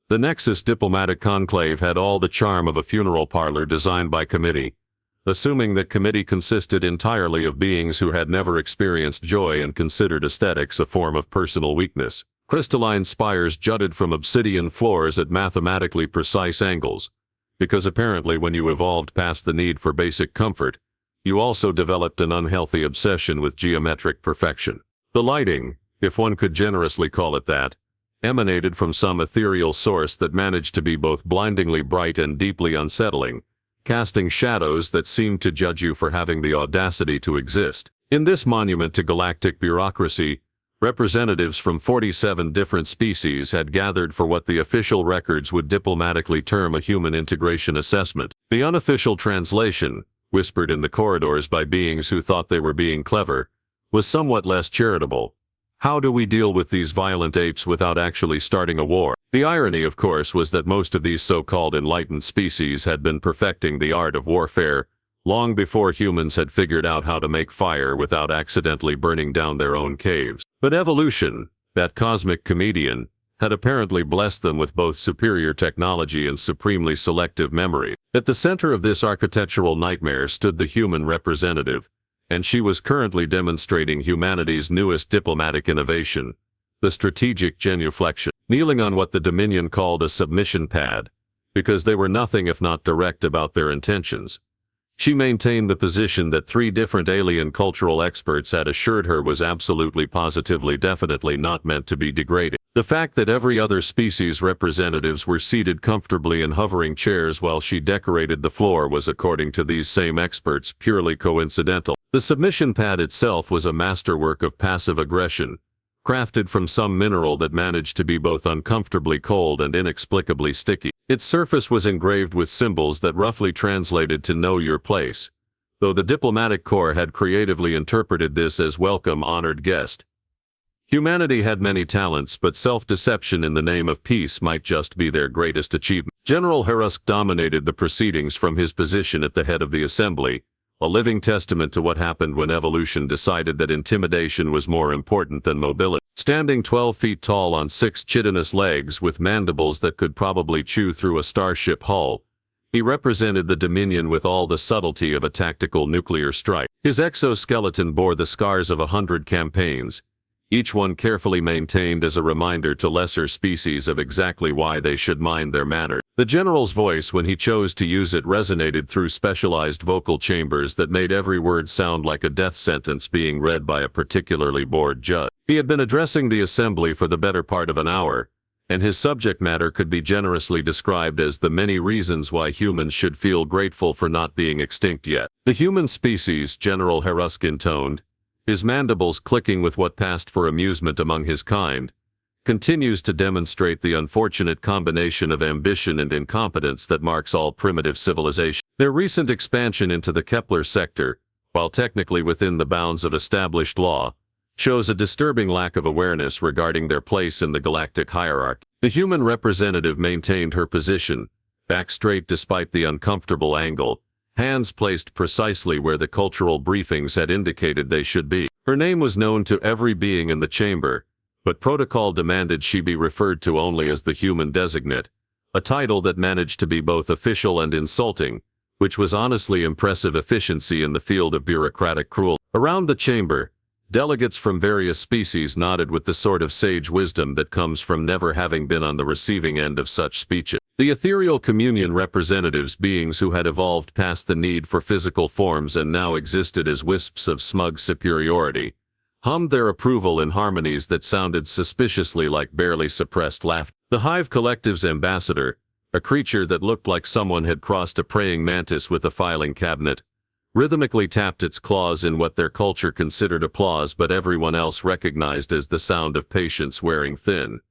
The Nexus diplomatic conclave had all the charm of a funeral parlor designed by committee, assuming that committee consisted entirely of beings who had never experienced joy and considered aesthetics a form of personal weakness. Crystalline spires jutted from obsidian floors at mathematically precise angles, because apparently when you evolved past the need for basic comfort, you also developed an unhealthy obsession with geometric perfection. The lighting, if one could generously call it that, emanated from some ethereal source that managed to be both blindingly bright and deeply unsettling, casting shadows that seemed to judge you for having the audacity to exist. In this monument to galactic bureaucracy, representatives from 47 different species had gathered for what the official records would diplomatically term a human integration assessment. The unofficial translation, whispered in the corridors by beings who thought they were being clever, was somewhat less charitable. How do we deal with these violent apes without actually starting a war? The irony, of course, was that most of these so-called enlightened species had been perfecting the art of warfare long before humans had figured out how to make fire without accidentally burning down their own caves. But evolution, that cosmic comedian, had apparently blessed them with both superior technology and supremely selective memory. At the center of this architectural nightmare stood the human representative, and she was currently demonstrating humanity's newest diplomatic innovation, the strategic genuflection, kneeling on what the Dominion called a submission pad, because they were nothing if not direct about their intentions. She maintained the position that 3 different alien cultural experts had assured her was absolutely positively definitely not meant to be degraded. The fact that every other species representatives were seated comfortably in hovering chairs while she decorated the floor was, according to these same experts, purely coincidental. The submission pad itself was a masterwork of passive aggression, crafted from some mineral that managed to be both uncomfortably cold and inexplicably sticky. Its surface was engraved with symbols that roughly translated to "Know Your Place," though the diplomatic corps had creatively interpreted this as "Welcome, honored guest." Humanity had many talents, but self-deception in the name of peace might just be their greatest achievement. General Harusk dominated the proceedings from his position at the head of the assembly, a living testament to what happened when evolution decided that intimidation was more important than mobility. Standing 12 feet tall on 6 chitinous legs with mandibles that could probably chew through a starship hull, he represented the Dominion with all the subtlety of a tactical nuclear strike. His exoskeleton bore the scars of 100 campaigns, each one carefully maintained as a reminder to lesser species of exactly why they should mind their manners. The general's voice, when he chose to use it, resonated through specialized vocal chambers that made every word sound like a death sentence being read by a particularly bored judge. He had been addressing the assembly for the better part of an hour, and his subject matter could be generously described as the many reasons why humans should feel grateful for not being extinct yet. The human species, General Harusk intoned, his mandibles clicking with what passed for amusement among his kind, continues to demonstrate the unfortunate combination of ambition and incompetence that marks all primitive civilization. Their recent expansion into the Kepler sector, while technically within the bounds of established law, shows a disturbing lack of awareness regarding their place in the galactic hierarchy. The human representative maintained her position, back straight despite the uncomfortable angle, hands placed precisely where the cultural briefings had indicated they should be. Her name was known to every being in the chamber, but protocol demanded she be referred to only as the human designate, a title that managed to be both official and insulting, which was honestly impressive efficiency in the field of bureaucratic cruelty. Around the chamber, delegates from various species nodded with the sort of sage wisdom that comes from never having been on the receiving end of such speeches. The ethereal communion representatives, beings who had evolved past the need for physical forms and now existed as wisps of smug superiority, hummed their approval in harmonies that sounded suspiciously like barely suppressed laughter. The Hive Collective's ambassador, a creature that looked like someone had crossed a praying mantis with a filing cabinet, rhythmically tapped its claws in what their culture considered applause but everyone else recognized as the sound of patience wearing thin.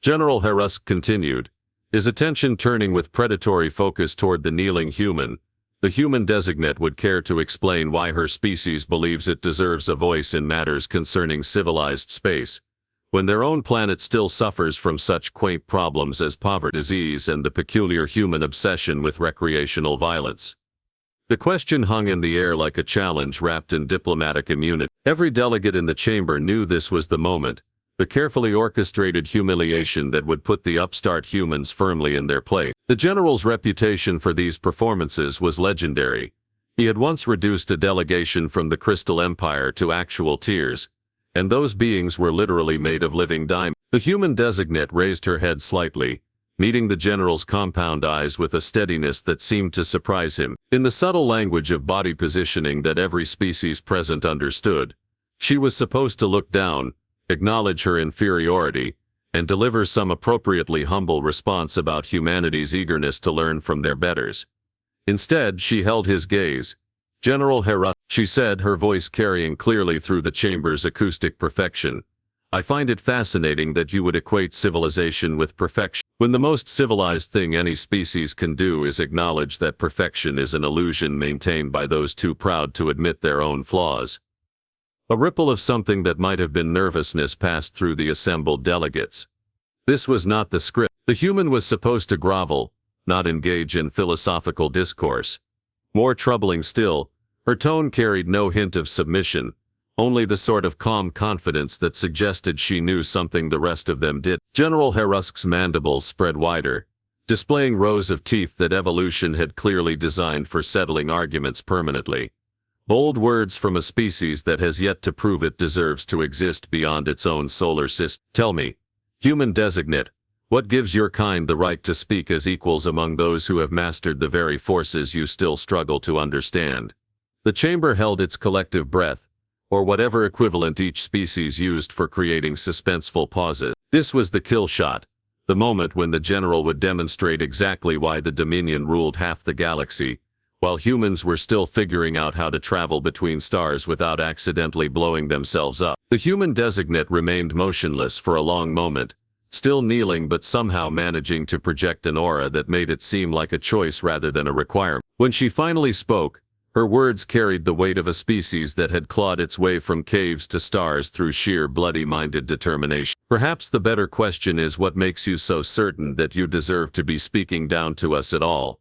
General Harusk continued, his attention turning with predatory focus toward the kneeling human. The human designate would care to explain why her species believes it deserves a voice in matters concerning civilized space, when their own planet still suffers from such quaint problems as poverty, disease, and the peculiar human obsession with recreational violence. The question hung in the air like a challenge wrapped in diplomatic immunity. Every delegate in the chamber knew this was the moment, the carefully orchestrated humiliation that would put the upstart humans firmly in their place. The general's reputation for these performances was legendary. He had once reduced a delegation from the Crystal Empire to actual tears, and those beings were literally made of living diamonds. The human designate raised her head slightly, meeting the general's compound eyes with a steadiness that seemed to surprise him. In the subtle language of body positioning that every species present understood, she was supposed to look down, acknowledge her inferiority, and deliver some appropriately humble response about humanity's eagerness to learn from their betters. Instead, she held his gaze. "General Hera," she said, her voice carrying clearly through the chamber's acoustic perfection, "I find it fascinating that you would equate civilization with perfection, when the most civilized thing any species can do is acknowledge that perfection is an illusion maintained by those too proud to admit their own flaws." A ripple of something that might have been nervousness passed through the assembled delegates. This was not the script. The human was supposed to grovel, not engage in philosophical discourse. More troubling still, her tone carried no hint of submission, only the sort of calm confidence that suggested she knew something the rest of them did. General Harusk's mandibles spread wider, displaying rows of teeth that evolution had clearly designed for settling arguments permanently. Bold words from a species that has yet to prove it deserves to exist beyond its own solar system. "Tell me, human designate, what gives your kind the right to speak as equals among those who have mastered the very forces you still struggle to understand?" The chamber held its collective breath, or whatever equivalent each species used for creating suspenseful pauses. This was the kill shot, the moment when the general would demonstrate exactly why the Dominion ruled half the galaxy, while humans were still figuring out how to travel between stars without accidentally blowing themselves up. The human designate remained motionless for a long moment, still kneeling but somehow managing to project an aura that made it seem like a choice rather than a requirement. When she finally spoke, her words carried the weight of a species that had clawed its way from caves to stars through sheer bloody-minded determination. "Perhaps the better question is, what makes you so certain that you deserve to be speaking down to us at all?"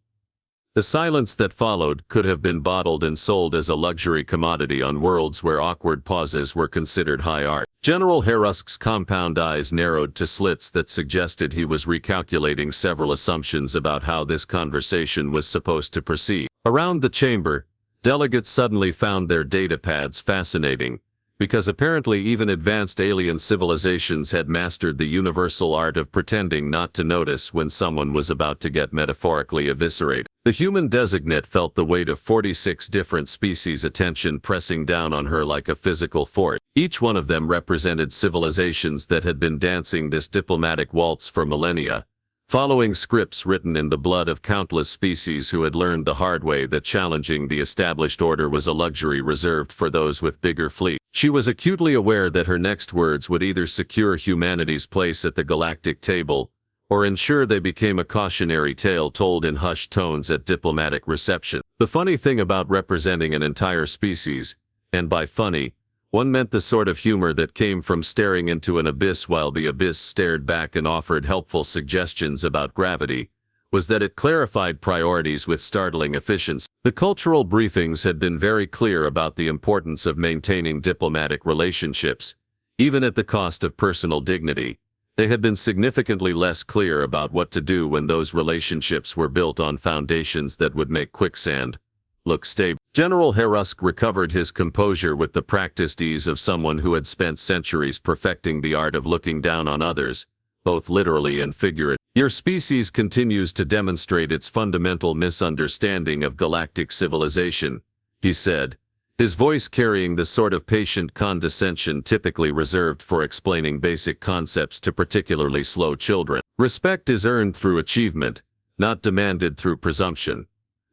The silence that followed could have been bottled and sold as a luxury commodity on worlds where awkward pauses were considered high art. General Harusk's compound eyes narrowed to slits that suggested he was recalculating several assumptions about how this conversation was supposed to proceed. Around the chamber, delegates suddenly found their datapads fascinating, because apparently even advanced alien civilizations had mastered the universal art of pretending not to notice when someone was about to get metaphorically eviscerated. The human designate felt the weight of 46 different species' attention pressing down on her like a physical force. Each one of them represented civilizations that had been dancing this diplomatic waltz for millennia, following scripts written in the blood of countless species who had learned the hard way that challenging the established order was a luxury reserved for those with bigger fleets. She was acutely aware that her next words would either secure humanity's place at the galactic table, or ensure they became a cautionary tale told in hushed tones at diplomatic reception. The funny thing about representing an entire species, and by funny, one meant the sort of humor that came from staring into an abyss while the abyss stared back and offered helpful suggestions about gravity, was that it clarified priorities with startling efficiency. The cultural briefings had been very clear about the importance of maintaining diplomatic relationships, even at the cost of personal dignity. They had been significantly less clear about what to do when those relationships were built on foundations that would make quicksand look stable. General Harusk recovered his composure with the practiced ease of someone who had spent centuries perfecting the art of looking down on others, both literally and figuratively. "Your species continues to demonstrate its fundamental misunderstanding of galactic civilization," he said, his voice carrying the sort of patient condescension typically reserved for explaining basic concepts to particularly slow children. "Respect is earned through achievement, not demanded through presumption."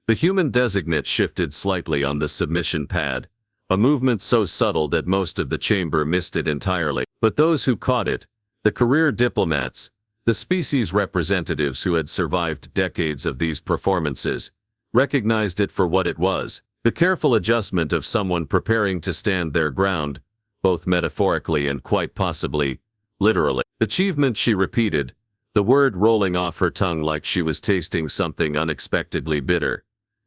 The human designate shifted slightly on the submission pad, a movement so subtle that most of the chamber missed it entirely. But those who caught it, the career diplomats, the species representatives who had survived decades of these performances, recognized it for what it was, the careful adjustment of someone preparing to stand their ground, both metaphorically and quite possibly, literally. "Achievement," she repeated, the word rolling off her tongue like she was tasting something unexpectedly bitter.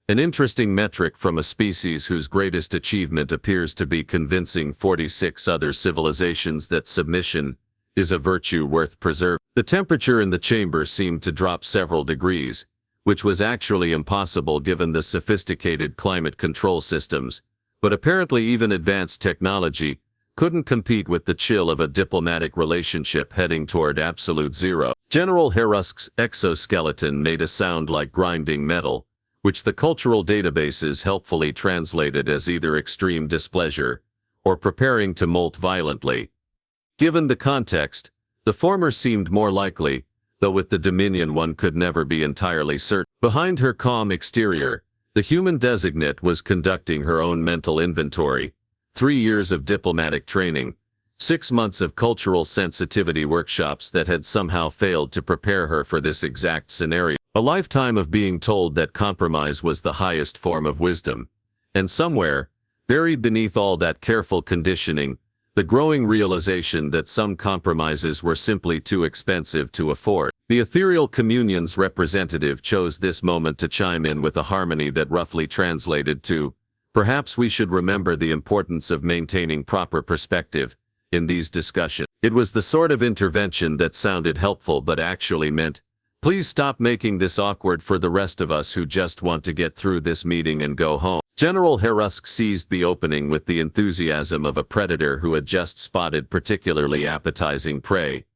An interesting metric from a species whose greatest achievement appears to be convincing 46 other civilizations that submission, is a virtue worth preserving. The temperature in the chamber seemed to drop several degrees, which was actually impossible given the sophisticated climate control systems, but apparently even advanced technology couldn't compete with the chill of a diplomatic relationship heading toward absolute zero. General Harusk's exoskeleton made a sound like grinding metal, which the cultural databases helpfully translated as either extreme displeasure or preparing to molt violently. Given the context, the former seemed more likely, though with the Dominion one could never be entirely certain. Behind her calm exterior, the human designate was conducting her own mental inventory. 3 years of diplomatic training, 6 months of cultural sensitivity workshops that had somehow failed to prepare her for this exact scenario. A lifetime of being told that compromise was the highest form of wisdom. And somewhere, buried beneath all that careful conditioning, the growing realization that some compromises were simply too expensive to afford. The ethereal communion's representative chose this moment to chime in with a harmony that roughly translated to, "Perhaps we should remember the importance of maintaining proper perspective in these discussions." It was the sort of intervention that sounded helpful but actually meant, "Please stop making this awkward for the rest of us who just want to get through this meeting and go home." General Harusk seized the opening with the enthusiasm of a predator who had just spotted particularly appetizing prey.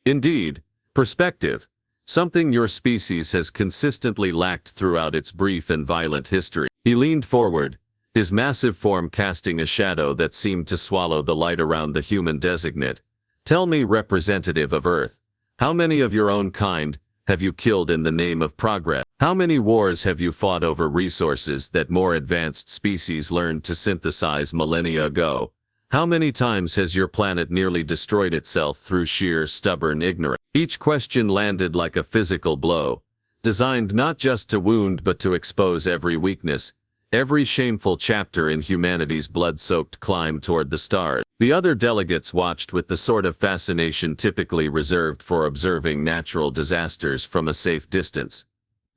"Indeed, perspective, something your species has consistently lacked throughout its brief and violent history." He leaned forward, his massive form casting a shadow that seemed to swallow the light around the human designate. "Tell me, representative of Earth, how many of your own kind have you killed in the name of progress? How many wars have you fought over resources that more advanced species learned to synthesize millennia ago? How many times has your planet nearly destroyed itself through sheer stubborn ignorance?" Each question landed like a physical blow, designed not just to wound but to expose every weakness, every shameful chapter in humanity's blood-soaked climb toward the stars. The other delegates watched with the sort of fascination typically reserved for observing natural disasters from a safe distance.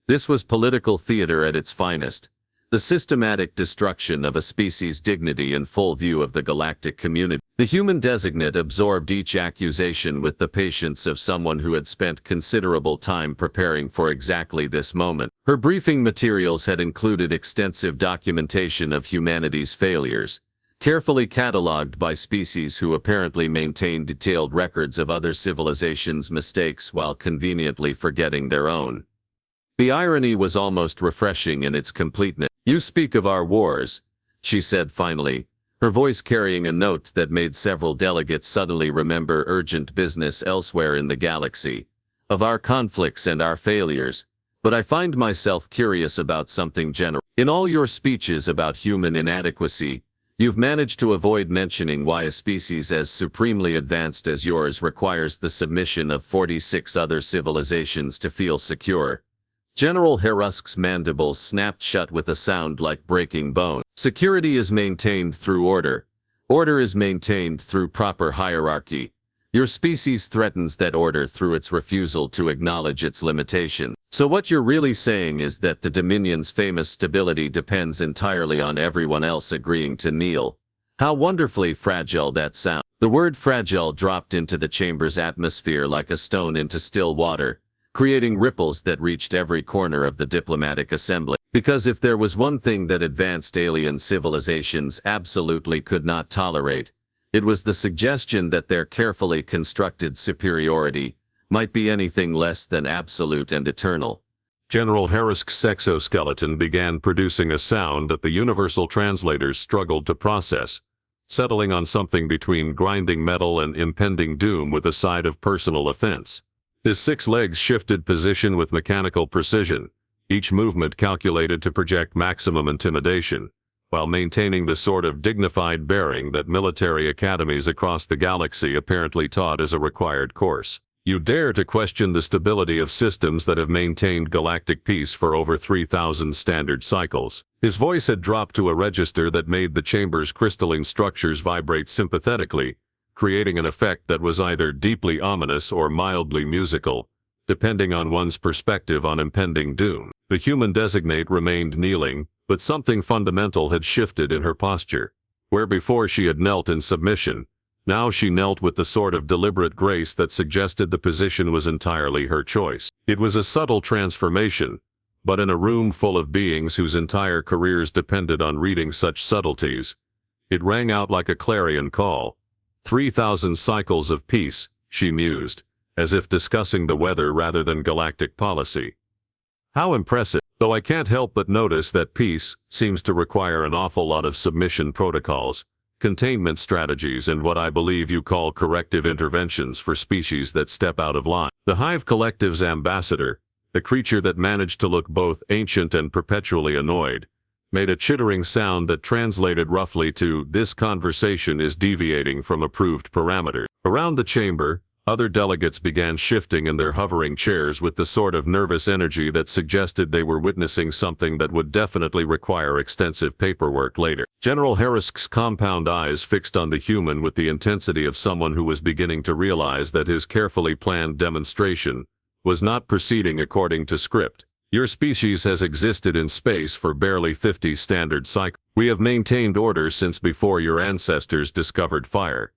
This was political theater at its finest, the systematic destruction of a species' dignity in full view of the galactic community. The human designate absorbed each accusation with the patience of someone who had spent considerable time preparing for exactly this moment. Her briefing materials had included extensive documentation of humanity's failures, carefully catalogued by species who apparently maintained detailed records of other civilizations' mistakes while conveniently forgetting their own. The irony was almost refreshing in its completeness. "You speak of our wars," she said finally, her voice carrying a note that made several delegates suddenly remember urgent business elsewhere in the galaxy, "of our conflicts and our failures, but I find myself curious about something general. In all your speeches about human inadequacy, you've managed to avoid mentioning why a species as supremely advanced as yours requires the submission of 46 other civilizations to feel secure." General Harusk's mandibles snapped shut with a sound like breaking bone. "Security is maintained through order. Order is maintained through proper hierarchy. Your species threatens that order through its refusal to acknowledge its limitation. So what you're really saying is that the Dominion's famous stability depends entirely on everyone else agreeing to kneel. How wonderfully fragile that sounds." The word fragile dropped into the chamber's atmosphere like a stone into still water, creating ripples that reached every corner of the diplomatic assembly. Because if there was one thing that advanced alien civilizations absolutely could not tolerate, it was the suggestion that their carefully constructed superiority might be anything less than absolute and eternal. General Harusk's exoskeleton began producing a sound that the universal translators struggled to process, settling on something between grinding metal and impending doom with a side of personal offense. His 6 legs shifted position with mechanical precision, each movement calculated to project maximum intimidation, while maintaining the sort of dignified bearing that military academies across the galaxy apparently taught as a required course. "You dare to question the stability of systems that have maintained galactic peace for over 3,000 standard cycles." His voice had dropped to a register that made the chamber's crystalline structures vibrate sympathetically, creating an effect that was either deeply ominous or mildly musical, depending on one's perspective on impending doom. The human designate remained kneeling, but something fundamental had shifted in her posture. Where before she had knelt in submission, Now she knelt with the sort of deliberate grace that suggested the position was entirely her choice. It was a subtle transformation, but in a room full of beings whose entire careers depended on reading such subtleties, it rang out like a clarion call. 3,000 cycles of peace, she mused, as if discussing the weather rather than galactic policy. How impressive, though I can't help but notice that peace seems to require an awful lot of submission protocols, containment strategies, and what I believe you call corrective interventions for species that step out of line. The Hive Collective's ambassador, the creature that managed to look both ancient and perpetually annoyed, made a chittering sound that translated roughly to, "This conversation is deviating from approved parameters." Around the chamber, other delegates began shifting in their hovering chairs with the sort of nervous energy that suggested they were witnessing something that would definitely require extensive paperwork later. General Harrisk's compound eyes fixed on the human with the intensity of someone who was beginning to realize that his carefully planned demonstration was not proceeding according to script. Your species has existed in space for barely 50 standard cycles. We have maintained order since before your ancestors discovered fire.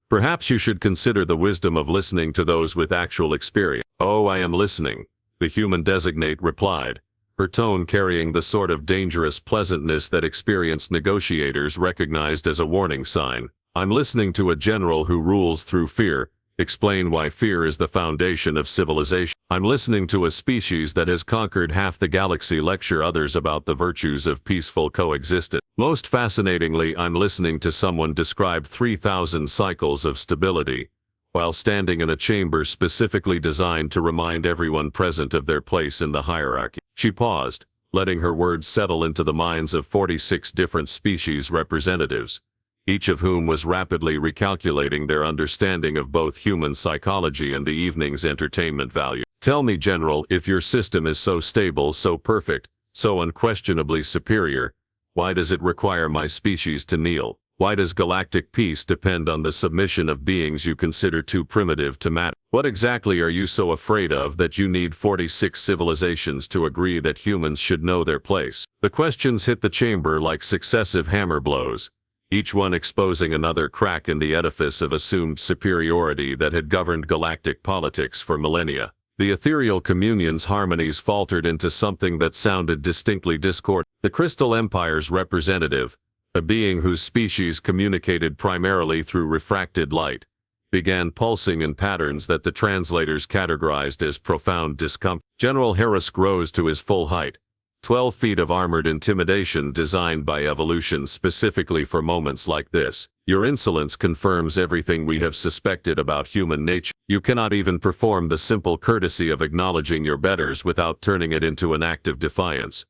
Perhaps you should consider the wisdom of listening to those with actual experience. "Oh, I am listening," the human designate replied, her tone carrying the sort of dangerous pleasantness that experienced negotiators recognized as a warning sign. "I'm listening to a general who rules through fear, explain why fear is the foundation of civilization. I'm listening to a species that has conquered half the galaxy lecture others about the virtues of peaceful coexistence. Most fascinatingly, I'm listening to someone describe 3,000 cycles of stability, while standing in a chamber specifically designed to remind everyone present of their place in the hierarchy." She paused, letting her words settle into the minds of 46 different species representatives, each of whom was rapidly recalculating their understanding of both human psychology and the evening's entertainment value. "Tell me, General, if your system is so stable, so perfect, so unquestionably superior, why does it require my species to kneel? Why does galactic peace depend on the submission of beings you consider too primitive to matter? What exactly are you so afraid of that you need 46 civilizations to agree that humans should know their place?" The questions hit the chamber like successive hammer blows, each one exposing another crack in the edifice of assumed superiority that had governed galactic politics for millennia. The ethereal communion's harmonies faltered into something that sounded distinctly discordant. The Crystal Empire's representative, a being whose species communicated primarily through refracted light, began pulsing in patterns that the translators categorized as profound discomfort. General Harrisk rose to his full height, 12 feet of armored intimidation designed by evolution specifically for moments like this. "Your insolence confirms everything we have suspected about human nature. You cannot even perform the simple courtesy of acknowledging your betters without turning it into an act of defiance."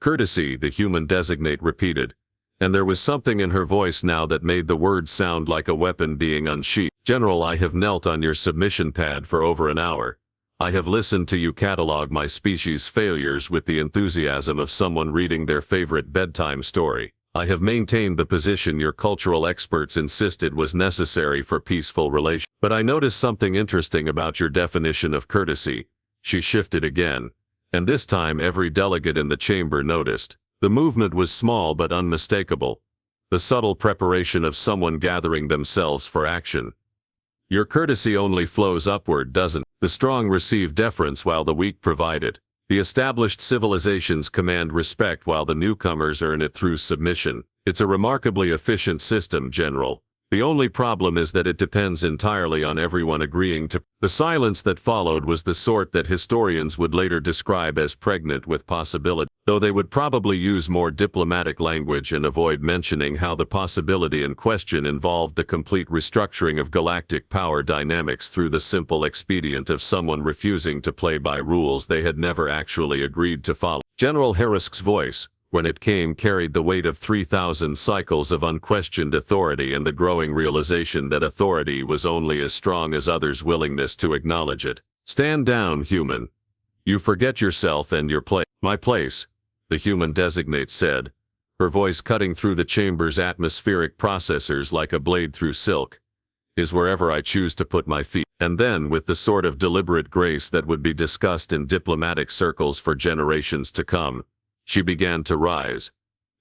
"Courtesy," the human designate repeated, and there was something in her voice now that made the words sound like a weapon being unsheathed. "General, I have knelt on your submission pad for over an hour. I have listened to you catalog my species' failures with the enthusiasm of someone reading their favorite bedtime story. I have maintained the position your cultural experts insisted was necessary for peaceful relations. But I noticed something interesting about your definition of courtesy." She shifted again, and this time every delegate in the chamber noticed. The movement was small but unmistakable, the subtle preparation of someone gathering themselves for action. "Your courtesy only flows upward, doesn't it? The strong receive deference while the weak provide it. The established civilizations command respect while the newcomers earn it through submission. It's a remarkably efficient system, General. The only problem is that it depends entirely on everyone agreeing to." The silence that followed was the sort that historians would later describe as pregnant with possibility, though they would probably use more diplomatic language and avoid mentioning how the possibility in question involved the complete restructuring of galactic power dynamics through the simple expedient of someone refusing to play by rules they had never actually agreed to follow. General Harrisk's voice, when it came, carried the weight of 3,000 cycles of unquestioned authority and the growing realization that authority was only as strong as others' willingness to acknowledge it. "Stand down, human. You forget yourself and your place." "My place," the human designate said, her voice cutting through the chamber's atmospheric processors like a blade through silk, "is wherever I choose to put my feet." And then, with the sort of deliberate grace that would be discussed in diplomatic circles for generations to come, she began to rise.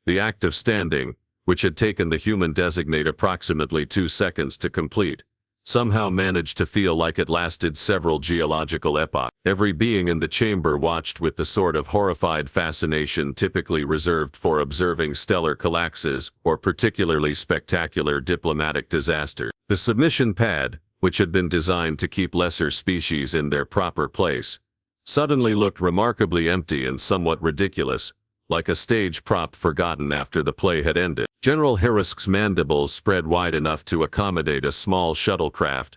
The act of standing, which had taken the human designate approximately 2 seconds to complete, somehow managed to feel like it lasted several geological epochs. Every being in the chamber watched with the sort of horrified fascination typically reserved for observing stellar collapses or particularly spectacular diplomatic disasters. The submission pad, which had been designed to keep lesser species in their proper place, suddenly looked remarkably empty and somewhat ridiculous, like a stage prop forgotten after the play had ended. General Herisk's mandibles spread wide enough to accommodate a small shuttlecraft,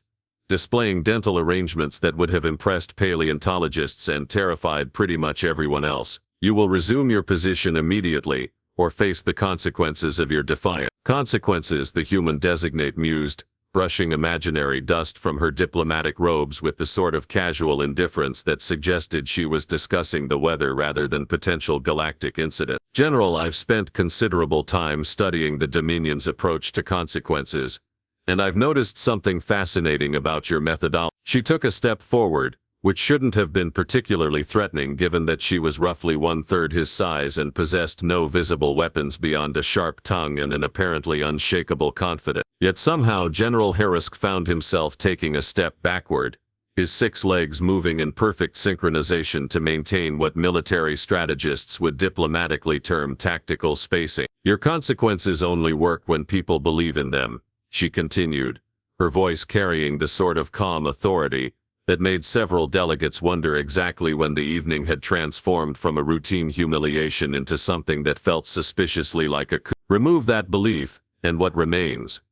displaying dental arrangements that would have impressed paleontologists and terrified pretty much everyone else. You will resume your position immediately, or face the consequences of your defiance. Consequences, the human designate mused, brushing imaginary dust from her diplomatic robes with the sort of casual indifference that suggested she was discussing the weather rather than potential galactic incident. General, I've spent considerable time studying the Dominion's approach to consequences, and I've noticed something fascinating about your methodology. She took a step forward, which shouldn't have been particularly threatening given that she was roughly 1/3 his size and possessed no visible weapons beyond a sharp tongue and an apparently unshakable confidence. Yet somehow General Herisk found himself taking a step backward, his 6 legs moving in perfect synchronization to maintain what military strategists would diplomatically term tactical spacing. Your consequences only work when people believe in them, she continued, her voice carrying the sort of calm authority that made several delegates wonder exactly when the evening had transformed from a routine humiliation into something that felt suspiciously like a coup. Remove that belief, and what remains?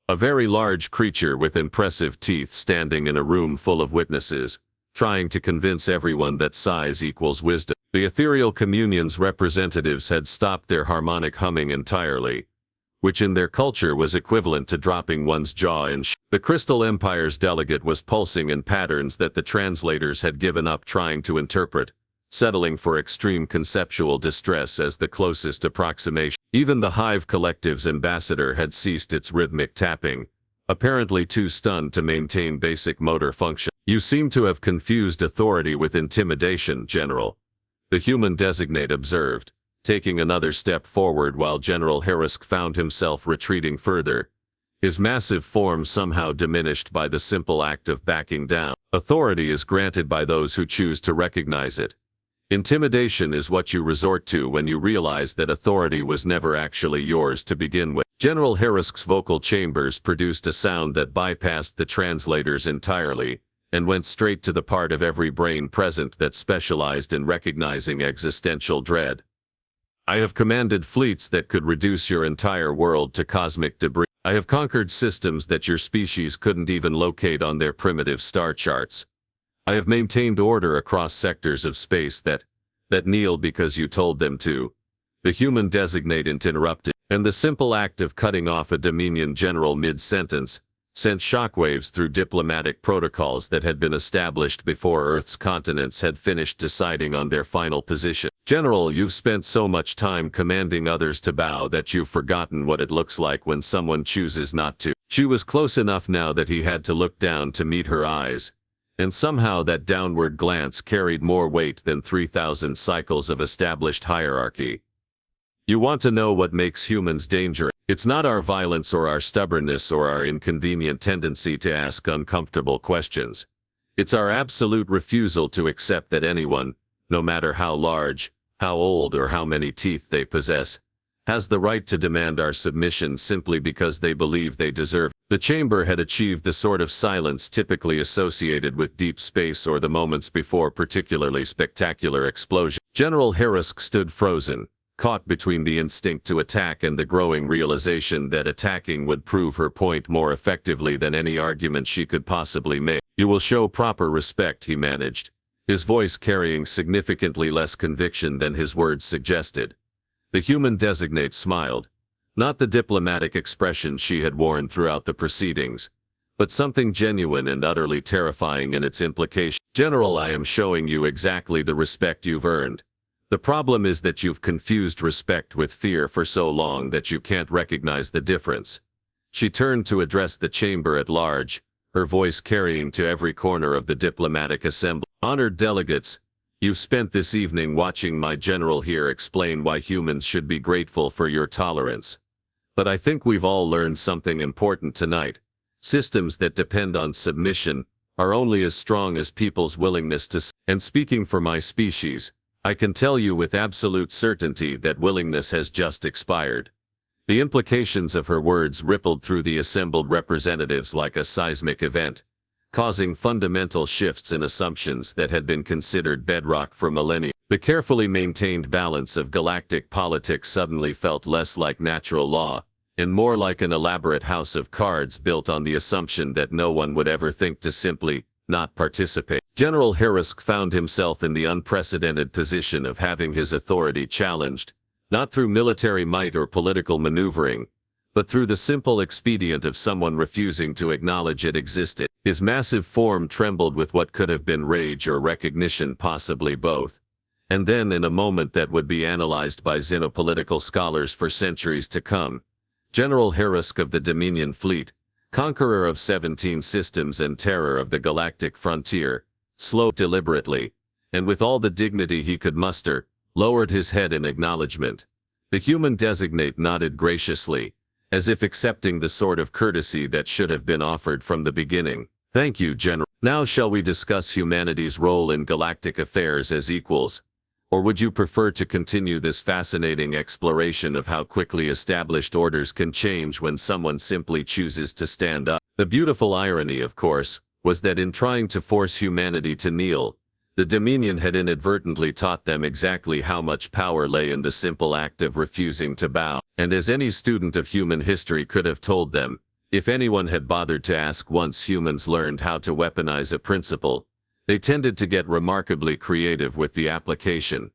A very large creature with impressive teeth standing in a room full of witnesses, trying to convince everyone that size equals wisdom. The ethereal communion's representatives had stopped their harmonic humming entirely, which in their culture was equivalent to dropping one's jaw in The Crystal Empire's delegate was pulsing in patterns that the translators had given up trying to interpret, settling for extreme conceptual distress as the closest approximation. Even the Hive Collective's ambassador had ceased its rhythmic tapping, apparently too stunned to maintain basic motor function. You seem to have confused authority with intimidation, General, the human designate observed, taking another step forward while General Herisk found himself retreating further, his massive form somehow diminished by the simple act of backing down. Authority is granted by those who choose to recognize it. Intimidation is what you resort to when you realize that authority was never actually yours to begin with. General Herisk's vocal chambers produced a sound that bypassed the translators entirely, and went straight to the part of every brain present that specialized in recognizing existential dread. I have commanded fleets that could reduce your entire world to cosmic debris. I have conquered systems that your species couldn't even locate on their primitive star charts. I have maintained order across sectors of space that kneel because you told them to. The human designate interrupted, and the simple act of cutting off a Dominion general mid-sentence sent shockwaves through diplomatic protocols that had been established before Earth's continents had finished deciding on their final position. General, you've spent so much time commanding others to bow that you've forgotten what it looks like when someone chooses not to. She was close enough now that he had to look down to meet her eyes, and somehow that downward glance carried more weight than 3,000 cycles of established hierarchy. You want to know what makes humans dangerous? It's not our violence or our stubbornness or our inconvenient tendency to ask uncomfortable questions. It's our absolute refusal to accept that anyone, no matter how large, how old or how many teeth they possess, has the right to demand our submission simply because they believe they deserve it. The chamber had achieved the sort of silence typically associated with deep space or the moments before particularly spectacular explosion. General Herisk stood frozen, caught between the instinct to attack and the growing realization that attacking would prove her point more effectively than any argument she could possibly make. You will show proper respect, he managed, his voice carrying significantly less conviction than his words suggested. The human designate smiled, not the diplomatic expression she had worn throughout the proceedings, but something genuine and utterly terrifying in its implication. General, I am showing you exactly the respect you've earned. The problem is that you've confused respect with fear for so long that you can't recognize the difference. She turned to address the chamber at large, her voice carrying to every corner of the diplomatic assembly. Honored delegates, you've spent this evening watching my general here explain why humans should be grateful for your tolerance. But I think we've all learned something important tonight. Systems that depend on submission are only as strong as people's willingness to. And speaking for my species, I can tell you with absolute certainty that willingness has just expired. The implications of her words rippled through the assembled representatives like a seismic event, causing fundamental shifts in assumptions that had been considered bedrock for millennia. The carefully maintained balance of galactic politics suddenly felt less like natural law, and more like an elaborate house of cards built on the assumption that no one would ever think to simply not participate. General Harisk found himself in the unprecedented position of having his authority challenged, not through military might or political maneuvering, but through the simple expedient of someone refusing to acknowledge it existed. His massive form trembled with what could have been rage or recognition, possibly both. And then, in a moment that would be analyzed by xenopolitical scholars for centuries to come, General Harisk of the Dominion Fleet, conqueror of 17 systems and terror of the galactic frontier, slowed deliberately, and with all the dignity he could muster, lowered his head in acknowledgement. The human designate nodded graciously, as if accepting the sort of courtesy that should have been offered from the beginning. Thank you, General. Now shall we discuss humanity's role in galactic affairs as equals? Or would you prefer to continue this fascinating exploration of how quickly established orders can change when someone simply chooses to stand up? The beautiful irony, of course, was that in trying to force humanity to kneel, the Dominion had inadvertently taught them exactly how much power lay in the simple act of refusing to bow. And as any student of human history could have told them, if anyone had bothered to ask once humans learned how to weaponize a principle, they tended to get remarkably creative with the application.